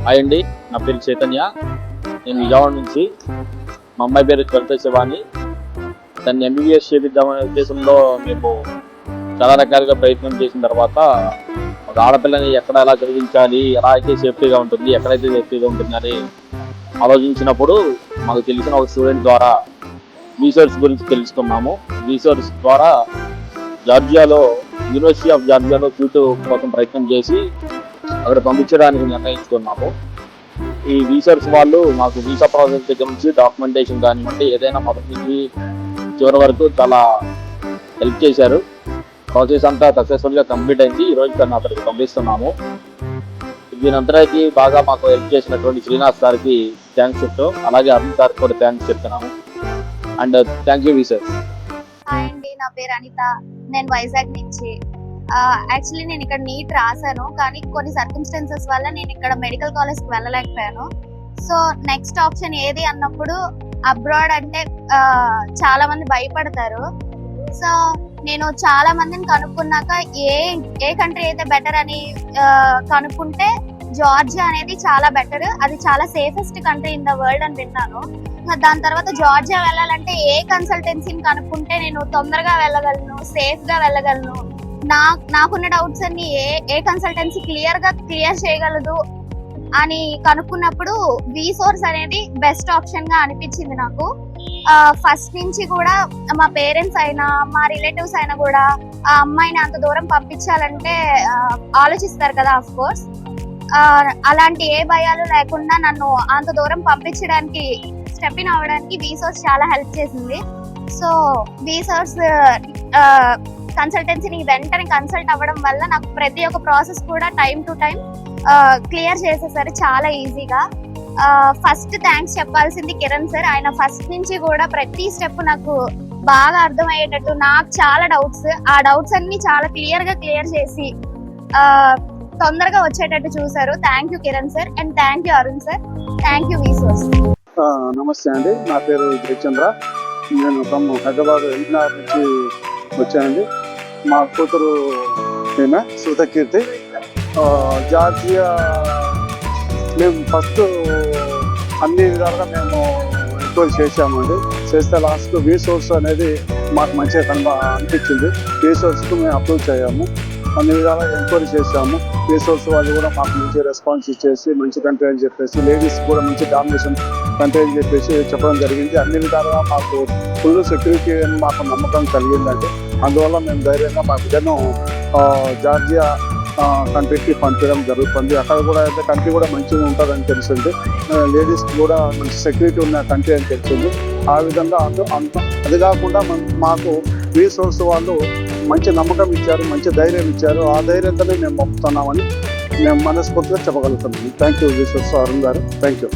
Hi అండి, నా పేరు చైతన్య. నేను విజయవాడ నుంచి. మా అమ్మాయి పేరు త్వరిత శివాని. దాన్ని ఎంబీబీఎస్ చేపిద్దామనే ఉద్దేశంలో మేము చాలా రకాలుగా ప్రయత్నం చేసిన తర్వాత ఒక ఆడపిల్లని ఎక్కడ ఎలా చదివించాలి, ఎలా అయితే సేఫ్టీగా ఉంటుంది, ఎక్కడైతే సేఫ్టీగా ఉంటుంది అని ఆలోచించినప్పుడు మాకు తెలిసిన ఒక స్టూడెంట్ ద్వారా రీసెర్చ్ గురించి తెలుసుకున్నాము. రీసెర్చ్ ద్వారా యూనివర్సిటీ ఆఫ్ జార్జియాలో సీటు కోసం ప్రయత్నం చేసి అక్కడ పంపించడానికి నిర్ణయించుకున్నాము. ఈ రీసెర్చ్ వాళ్ళు మాకు వీసా ప్రాసెస్ దగ్గర నుంచి డాక్యుమెంటేషన్ కానివ్వండి, ఏదైనా మొదటి నుంచి చివరి వరకు చాలా హెల్ప్ చేశారు. ప్రాసెస్ అంతా సక్సెస్ఫుల్గా కంప్లీట్ అయింది. ఈ రోజు దాన్ని అక్కడికి పంపిస్తున్నాము. దీనంతరాకి బాగా మాకు హెల్ప్ చేసినటువంటి శ్రీనాథ్ సార్కి థ్యాంక్స్ చెప్తాం. అలాగే అరుణ్ సార్కి కూడా థ్యాంక్స్ చెప్తున్నాము. And thank you research. Hi అండి, నా పేరు అనిత. నేను వైజాగ్ నుంచి. యాక్చువల్లీ నేను ఇక్కడ నీట్ రాశాను, కానీ కొన్ని సర్కమ్స్టెన్సెస్ వల్ల నేను ఇక్కడ మెడికల్ కాలేజ్కి వెళ్ళలేకపోయాను. సో నెక్స్ట్ ఆప్షన్ ఏది అన్నప్పుడు అబ్రాడ్ అంటే చాలా మంది భయపడతారు. సో నేను చాలా మందిని కనుక్కున్నాక ఏ కంట్రీ అయితే బెటర్ అని కనుక్కుంటే జార్జియా అనేది చాలా బెటర్, అది చాలా safest country in the world అని విన్నాను. దాని తర్వాత జార్జియా వెళ్ళాలంటే ఏ కన్సల్టెన్సీని కనుక్కుంటే నేను తొందరగా వెళ్ళగలను, సేఫ్ గా వెళ్ళగలను, నాకున్న డౌట్స్ అన్ని ఏ కన్సల్టెన్సీ క్లియర్ చేయగలదు అని కనుక్కున్నప్పుడు వీసోర్స్ అనేది బెస్ట్ ఆప్షన్ గా అనిపించింది నాకు. ఫస్ట్ నుంచి కూడా మా పేరెంట్స్ అయినా మా రిలేటివ్స్ అయినా కూడా ఆ అమ్మాయిని అంత దూరం పంపించాలంటే ఆలోచిస్తారు కదా, ఆఫ్ కోర్స్. అలాంటి ఏ భయాలు లేకుండా నన్ను అంత దూరం పంపించడానికి స్టెప్ ఇన్ అవ్వడానికి వీసోర్స్ చాలా హెల్ప్ చేసింది. సో వీసోర్స్ కన్సల్టెన్సీని వెంటనే కన్సల్ట్ అవ్వడం వల్ల నాకు ప్రతి ఒక్క ప్రాసెస్ కూడా టైం టు టైం క్లియర్ చేసేసారు చాలా ఈజీగా. ఫస్ట్ థ్యాంక్స్ చెప్పాల్సింది కిరణ్ సార్. ఆయన ఫస్ట్ నుంచి కూడా ప్రతి స్టెప్ నాకు బాగా అర్థమయ్యేటట్టు, నాకు చాలా డౌట్స్, ఆ డౌట్స్ అన్ని చాలా క్లియర్ చేసి తొందరగా వచ్చేటట్టు చూసారు. Thank you Kiran sir and thank you Arun sir. Thank you వీసోర్స్. నమస్తే అండి, నా పేరు జయచంద్ర. నేను హైదరాబాద్ ఎల్బీనగర్ నుంచి వచ్చానండి. మా కూతురు ఈమె శ్రుతకీర్తి. జార్జియా మేము ఫస్ట్ అన్ని విధాలుగా మేము ఎంక్వైరీ చేసామండి. చేస్తే లాస్ట్ వీసోర్స్ అనేది మాకు మంచిగా అనిపించింది. వీసోర్స్కి మేము అప్రూవ్ చేయాము. అన్ని విధాలుగా ఎంక్వైరీ చేసాము. రీసోర్స్ వాళ్ళు కూడా మాకు మంచి రెస్పాన్స్ ఇచ్చేసి మంచి కంట్రీ అని చెప్పేసి, లేడీస్ కూడా మంచి డామినేషన్ కంట్రీ అని చెప్పేసి చెప్పడం జరిగింది. అన్ని విధాలుగా మాకు ఫుల్ సెక్యూరిటీ అని మాకు నమ్మకం కలిగిందండి. అందువల్ల మేము ధైర్యంగా మా బిడ్డను జార్జియా కంట్రీకి పంపించడం జరుగుతుంది. అక్కడ కూడా అయితే కంట్రీ కూడా మంచిగా ఉంటుందని తెలిసింది. లేడీస్కి కూడా మంచి సెక్యూరిటీ ఉన్న కంట్రీ అని తెలిసింది. ఆ విధంగా అది కాకుండా మాకు రీసోర్స్ వాళ్ళు మంచి నమ్మకం ఇచ్చారు, మంచి ధైర్యం ఇచ్చారు. ఆ ధైర్యంతోనే మేము పంపుతున్నామని మేము మనస్ఫూర్తిగా చెప్పగలుగుతున్నాము. థ్యాంక్ యూ రీసోర్స్ అరుణ్ గారు. Thank you.